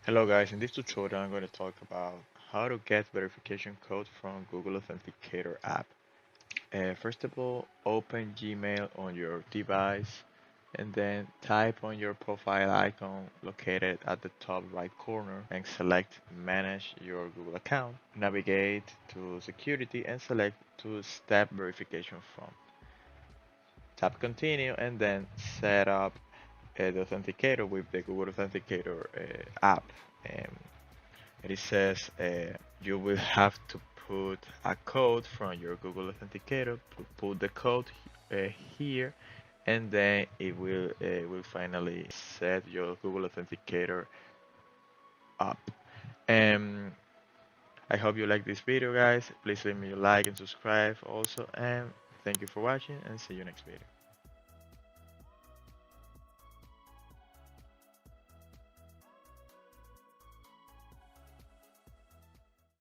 Hello guys, in this tutorial I'm going to talk about how to get verification code from Google Authenticator app. First of all, open Gmail on your device and then type on your profile icon located at the top right corner and select manage your Google account. Navigate to security and select two-step verification from. Tap continue and then set up the authenticator with the Google Authenticator app. Um, it says you will have to put a code from your Google Authenticator, put the code uh, here, and then it will finally set your Google Authenticator up. Um, I hope you like this video, guys. Please leave me a like and subscribe also, and thank you for watching, and see you next video.